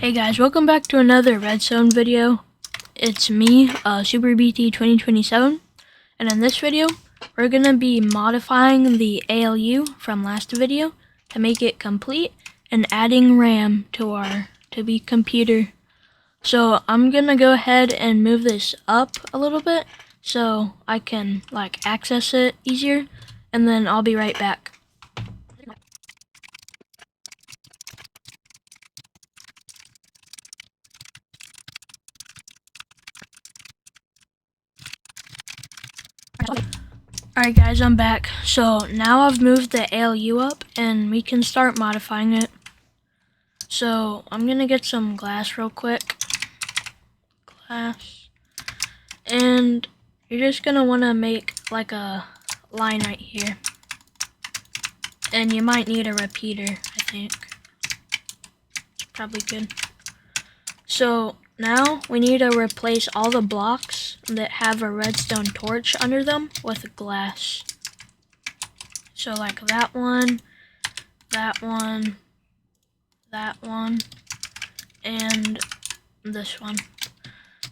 Hey guys, welcome back to another Redstone video. It's me, SuperBT 2027, and in this video, we're going to be modifying the ALU from last video to make it complete and adding RAM to our to-be computer. So I'm going to go ahead and move this up a little bit so I can access it easier, and then I'll be right back. Alright guys, I'm back. So now I've moved the ALU up and we can start modifying it. So I'm gonna get some glass real quick. Glass. And you're just gonna wanna make like a line right here. And you might need a repeater, I think. It's probably good. So now we need to replace all the blocks that have a redstone torch under them with glass. So like that one, that one, that one, and this one.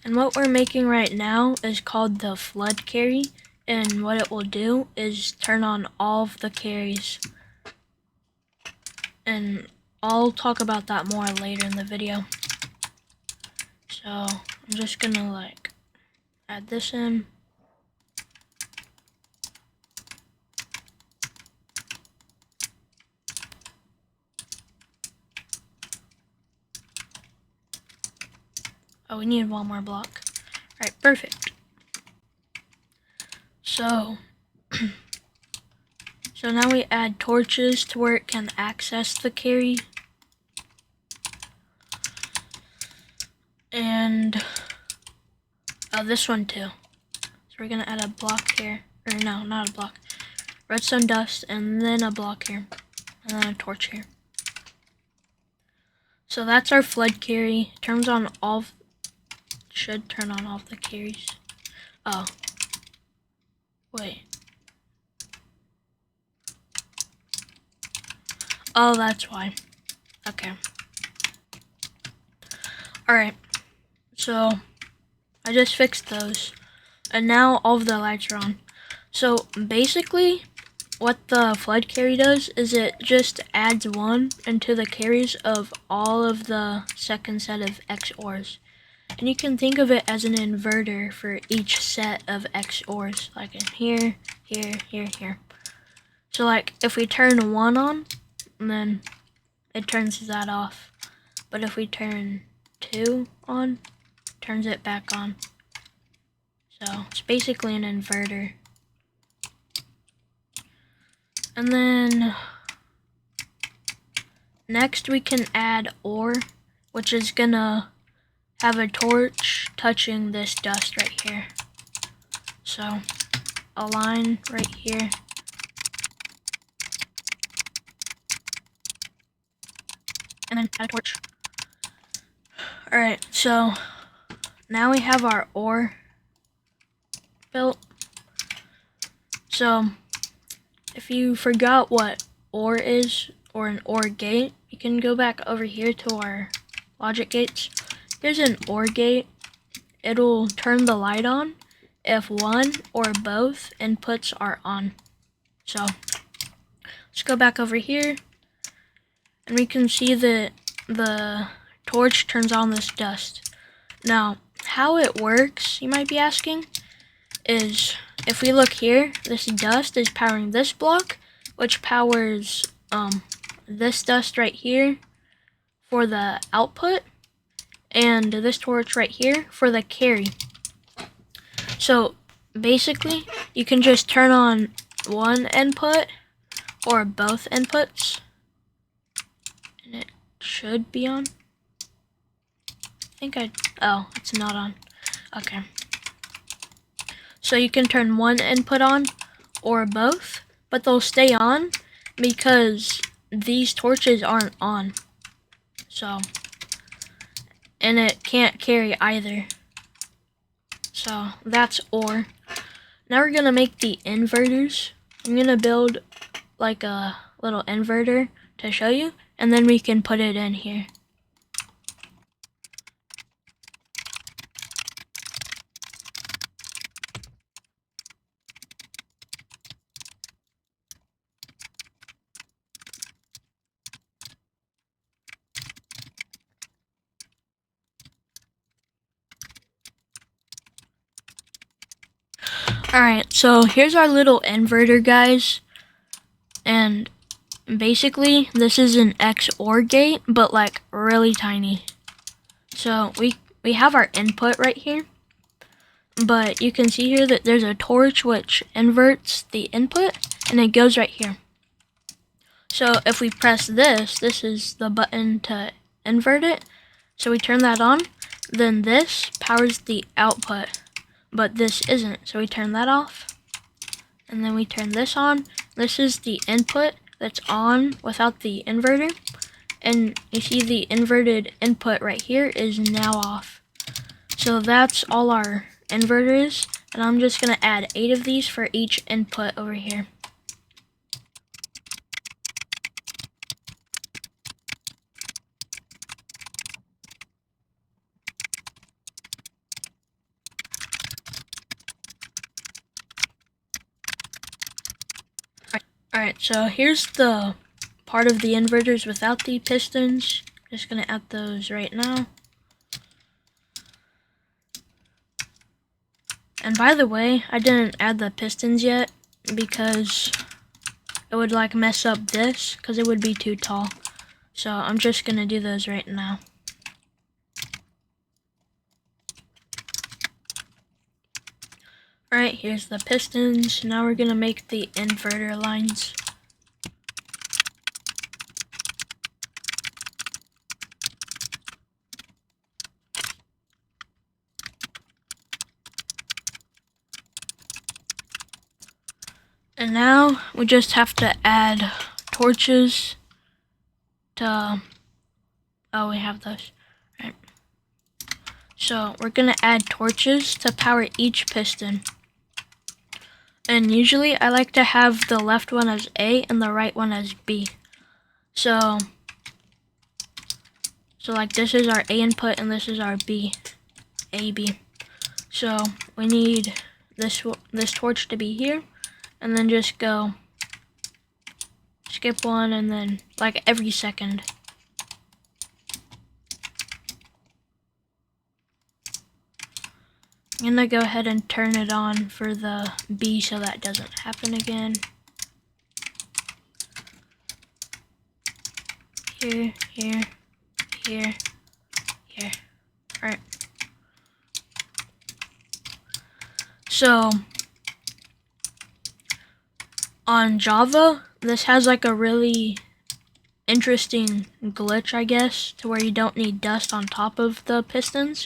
And what we're making right now is called the flood carry, and what it will do is turn on all of the carries. And I'll talk about that more later in the video. So I'm just gonna add this in. Oh, we need one more block. Alright, perfect. So now we add torches to where it can access the carry. And this one too. So we're gonna add a block here. Or no, not a block. Redstone dust, and then a block here. And then a torch here. So that's our flood carry. Turns on all should turn on all the carries. Oh. Wait. Oh, that's why. Okay. Alright. So I just fixed those. And now all of the lights are on. So basically what the flood carry does is it just adds one into the carries of all of the second set of XORs. And you can think of it as an inverter for each set of XORs, like in here, here, here, here. So if we turn one on, then it turns that off. But if we turn two on, it turns it back on. So it's basically an inverter. And then next we can add ore, which is gonna have a torch touching this dust right here. So a line right here. And then add a torch. Alright, so now we have our ore built. So if you forgot what ore is, or an ore gate, you can go back over here to our logic gates. Here's an OR gate. It'll turn the light on if one or both inputs are on. So let's go back over here, and we can see that the torch turns on this dust. Now, how it works, you might be asking, is if we look here, this dust is powering this block, which powers this dust right here for the output, and this torch right here for the carry. So basically, you can just turn on one input or both inputs, and it should be on. Oh, it's not on. Okay. So you can turn one input on or both, but they'll stay on because these torches aren't on. So, and it can't carry either. So that's OR. Now we're gonna make the inverters. I'm gonna build like a little inverter to show you, and then we can put it in here. Alright, so here's our little inverter, guys. And basically, this is an XOR gate, but like really tiny. So we have our input right here. But you can see here that there's a torch which inverts the input, and it goes right here. So if we press this, this is the button to invert it. So we turn that on, then this powers the output, but this isn't. So we turn that off, and then we turn this on. This is the input that's on without the inverter. And you see the inverted input right here is now off. So that's all our inverters, and I'm just going to add 8 of these for each input over here. Alright, so here's the part of the inverters without the pistons. Just going to add those right now. And by the way, I didn't add the pistons yet because it would like mess up this because it would be too tall. So I'm just going to do those right now. Alright, here's the pistons. Now we're going to make the inverter lines. And now we just have to add torches to, oh, we have those. Right. So we're going to add torches to power each piston. And usually I like to have the left one as A and the right one as B. So like this is our A input and this is our B, AB. So we need this torch to be here, and then just go skip one, and then like every second. I'm gonna go ahead and turn it on for the B so that doesn't happen again. Here, here, here, here. Alright. So on Java, this has like a really interesting glitch, I guess, to where you don't need dust on top of the pistons.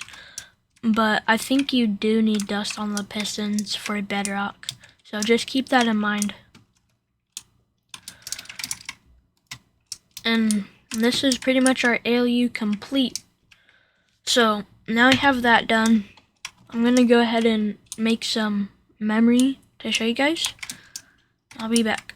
But I think you do need dust on the pistons for bedrock. So just keep that in mind. And this is pretty much our ALU complete. So now I have that done. I'm going to go ahead and make some memory to show you guys. I'll be back.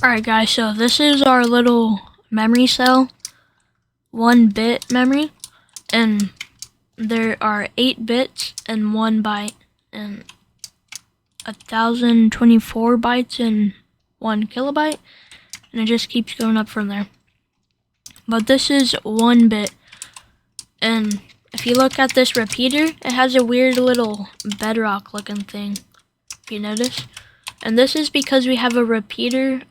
Alright guys, so this is our little memory cell, 1-bit memory, and there are 8 bits and 1 byte, and 1024 bytes and 1 kilobyte, and it just keeps going up from there. But this is 1 bit, and if you look at this repeater, it has a weird little bedrock looking thing, if you notice. And this is because we have a repeater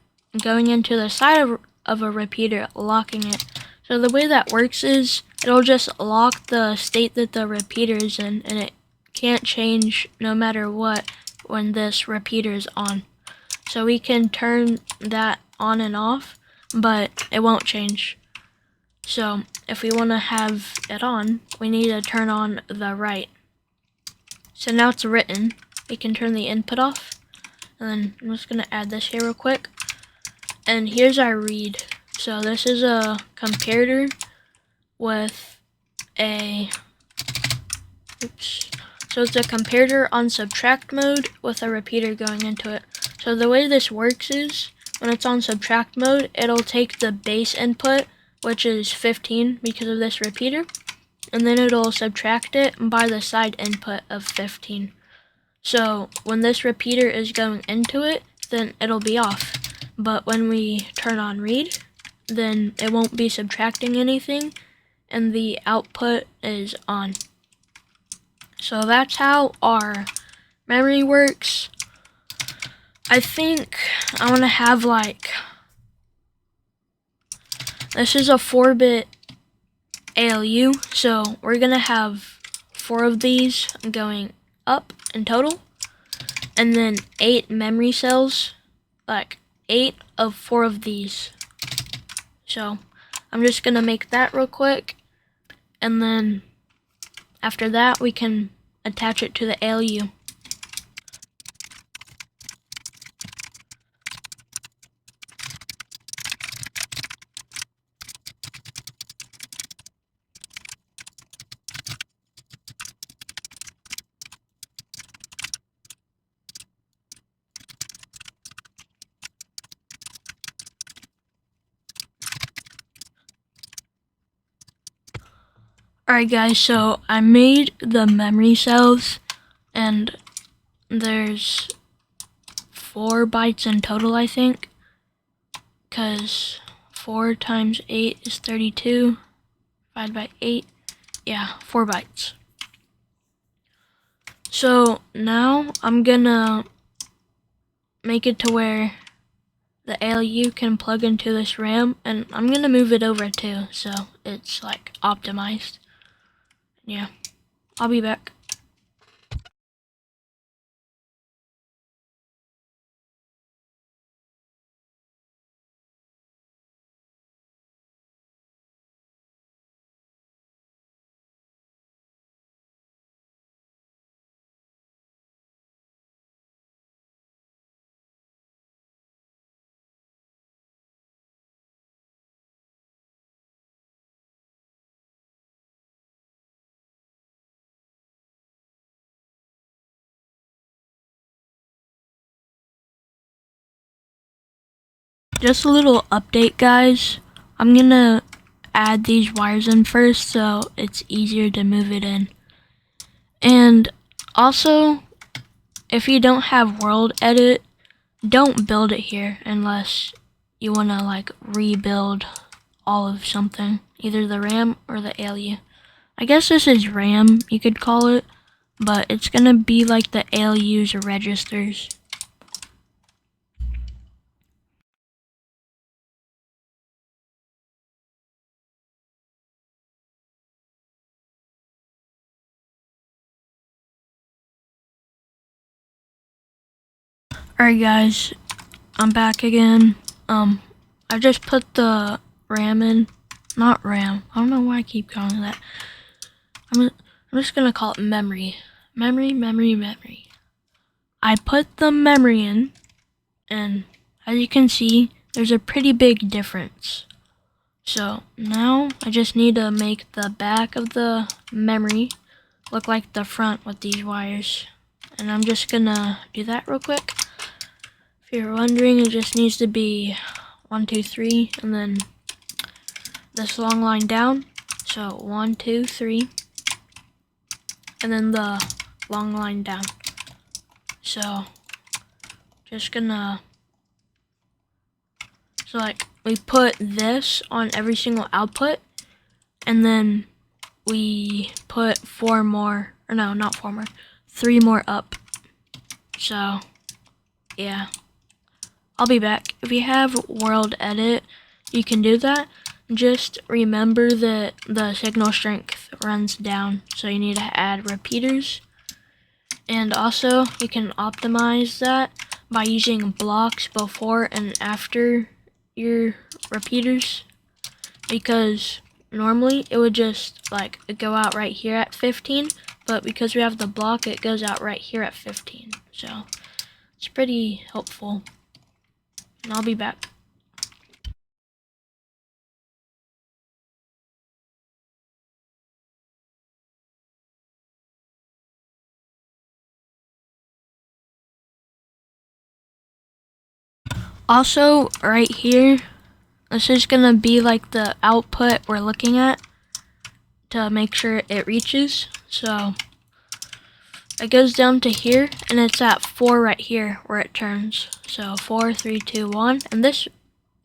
going into the side of a repeater, locking it. So the way that works is it'll just lock the state that the repeater is in, and it can't change no matter what when this repeater is on. So we can turn that on and off, but it won't change. So if we want to have it on, we need to turn on the write. So now it's written, we can turn the input off, and then I'm just going to add this here real quick. And here's our read. So this is a comparator with a, so it's a comparator on subtract mode with a repeater going into it. So the way this works is, when it's on subtract mode, it'll take the base input, which is 15 because of this repeater, and then it'll subtract it by the side input of 15. So when this repeater is going into it, then it'll be off. But when we turn on read, then it won't be subtracting anything, and the output is on. So that's how our memory works. I think I want to have like, this is a 4-bit ALU, so we're going to have 4 of these going up in total, and then 8 memory cells, like 8 of 4 of these. So I'm just going to make that real quick, and then after that we can attach it to the ALU. Alright guys, so I made the memory cells, and there's 4 bytes in total, I think, because 4 times 8 is 32, divided by 8, yeah, 4 bytes. So now I'm gonna make it to where the ALU can plug into this RAM, and I'm gonna move it over too, so it's like optimized. Yeah, I'll be back. Just a little update, guys. I'm gonna add these wires in first so it's easier to move it in. And also, if you don't have world edit, don't build it here unless you want to like rebuild all of something, either the RAM or the ALU. I guess this is RAM, you could call it, but it's gonna be like the ALU's registers. Alright guys, I'm back again. I just put the RAM in, not RAM, I don't know why I keep calling it that. I'm just gonna call it memory. Memory. I put the memory in, and as you can see, there's a pretty big difference. So now I just need to make the back of the memory look like the front with these wires. And I'm just gonna do that real quick. If you're wondering, it just needs to be 1, 2, 3, and then this long line down. So 1, 2, 3, and then the long line down. So just gonna, so like we put this on every single output, and then we put 4 more, or no, not 4 more, 3 more up. So yeah, I'll be back. If you have world edit, you can do that. Just remember that the signal strength runs down, so you need to add repeaters. And also, you can optimize that by using blocks before and after your repeaters, because normally it would just like go out right here at 15, but because we have the block, it goes out right here at 15. So it's pretty helpful. And I'll be back. Also, right here, this is gonna be like the output we're looking at. to make sure it reaches. So it goes down to here, and it's at 4 right here where it turns. So 4, 3, 2, 1, and this,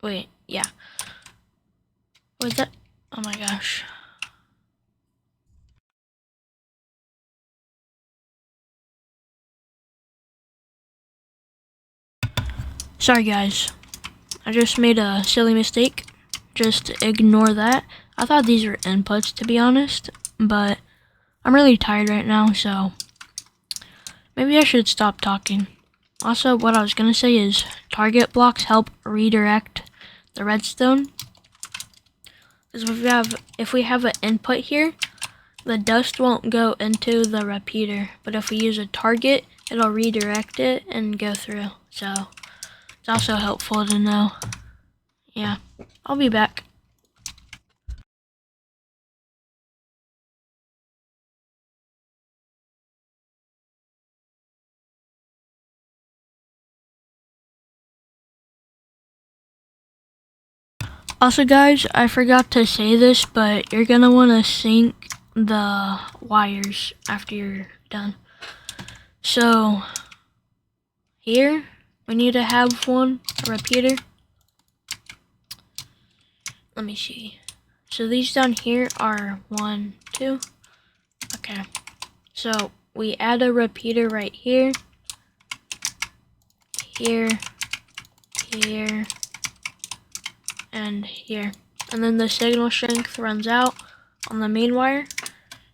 wait, yeah. Was that? Oh my gosh. Sorry guys, I just made a silly mistake. Just ignore that. I thought these were inputs, to be honest, but I'm really tired right now, so maybe I should stop talking. Also, what I was gonna say is target blocks help redirect the redstone. Because if we have an input here, the dust won't go into the repeater. But if we use a target, it'll redirect it and go through. So it's also helpful to know. Yeah, I'll be back. Also guys, I forgot to say this, but you're gonna want to sync the wires after you're done. So here we need to have a repeater. Let me see. So these down here are 1, 2. Okay. So we add a repeater right here, here, here, and here. And then the signal strength runs out on the main wire,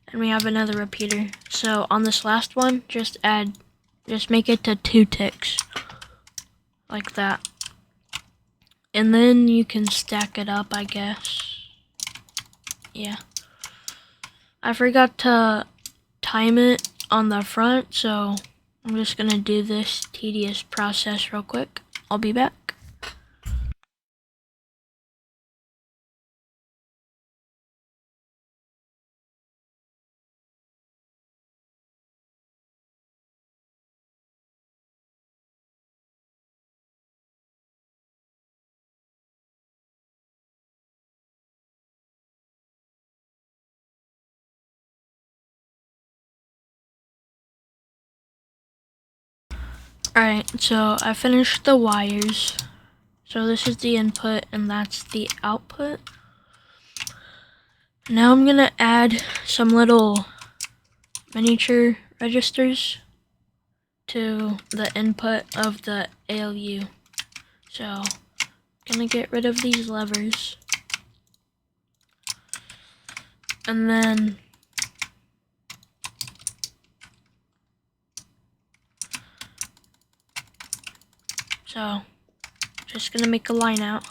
and we have another repeater. So on this last one, just make it to 2 ticks, like that. And then you can stack it up, I guess. Yeah. I forgot to time it on the front, so I'm just gonna do this tedious process real quick. I'll be back. Alright, so I finished the wires. So this is the input and that's the output. Now I'm gonna add some little miniature registers to the input of the ALU. So gonna get rid of these levers. And then so just gonna make a line out.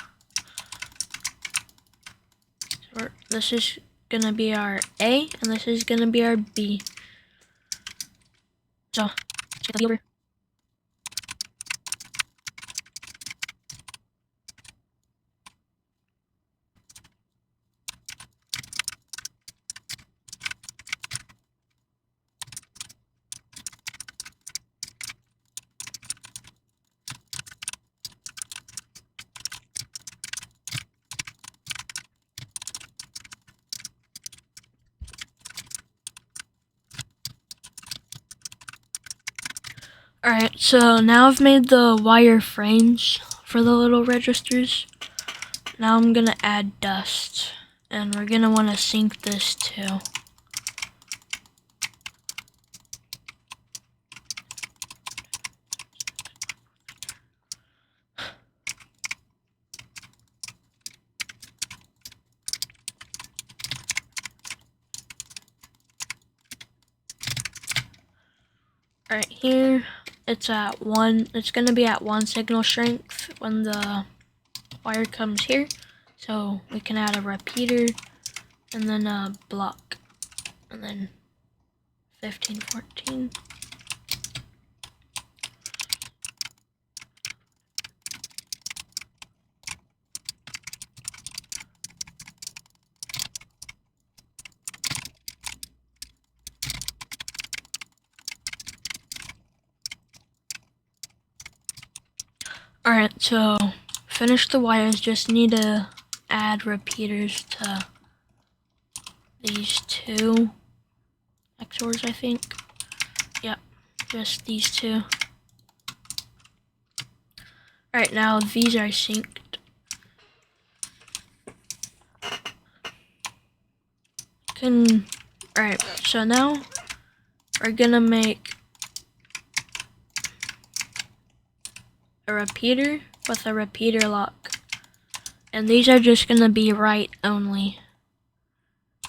So this is gonna be our A and this is gonna be our B. So let's get the lever. Alright, so now I've made the wire frames for the little registers. Now I'm gonna add dust, and we're gonna want to sync this too. Right here, it's gonna be at 1 signal strength when the wire comes here. So we can add a repeater and then a block and then 15, 14. Alright, so finish the wires, just need to add repeaters to these two XORs, I think. Yep, just these two. Alright, now these are synced. Alright, so now we're gonna make a repeater with a repeater lock. And these are just gonna be write only.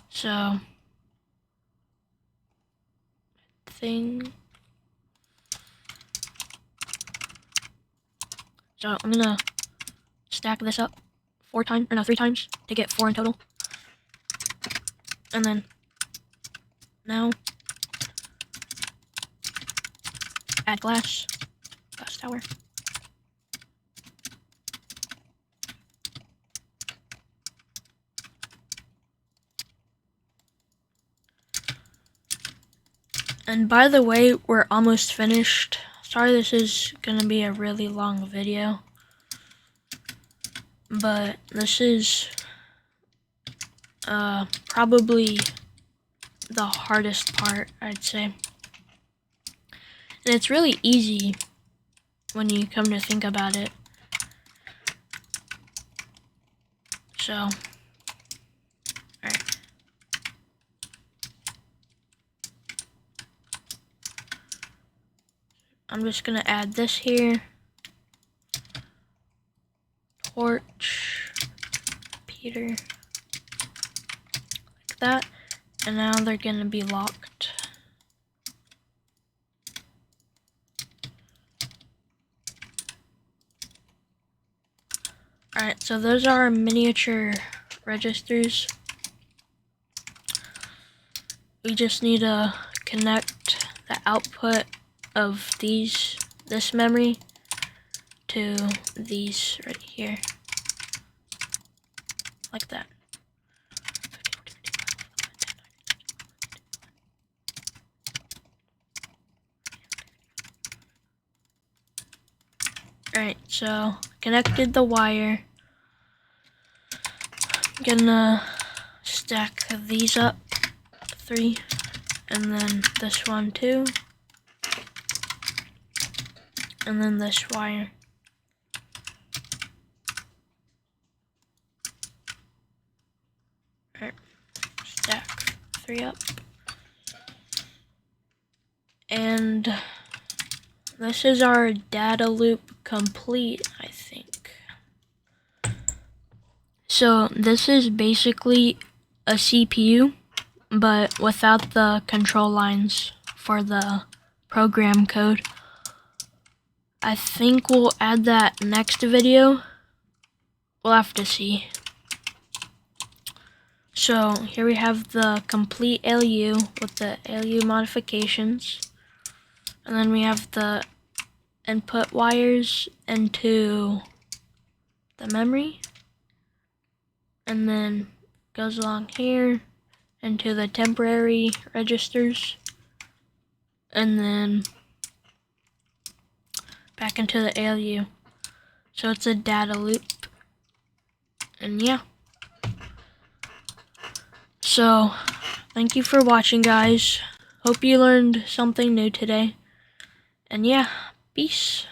So So I'm gonna stack this up 3 times to get 4 in total. And then now add glass tower. And by the way, we're almost finished. Sorry this is gonna be a really long video, but this is probably the hardest part, I'd say. And it's really easy when you come to think about it. So, alright. I'm just gonna add this here. Torch, Peter, like that. And now they're gonna be locked. Alright, so those are our miniature registers. We just need to connect the output of this memory to these right here, like that. Alright, so connected the wire. I'm gonna stack these up, 3, and then this one too, and then this wire. Alright, stack 3 up. And this is our data loop complete, I think. So this is basically a CPU, but without the control lines for the program code. I think we'll add that next video. We'll have to see. So here we have the complete ALU with the ALU modifications. And then we have the input wires into the memory. And then goes along here into the temporary registers. And then back into the ALU. So it's a data loop. And yeah. So, thank you for watching, guys. Hope you learned something new today. And yeah, peace.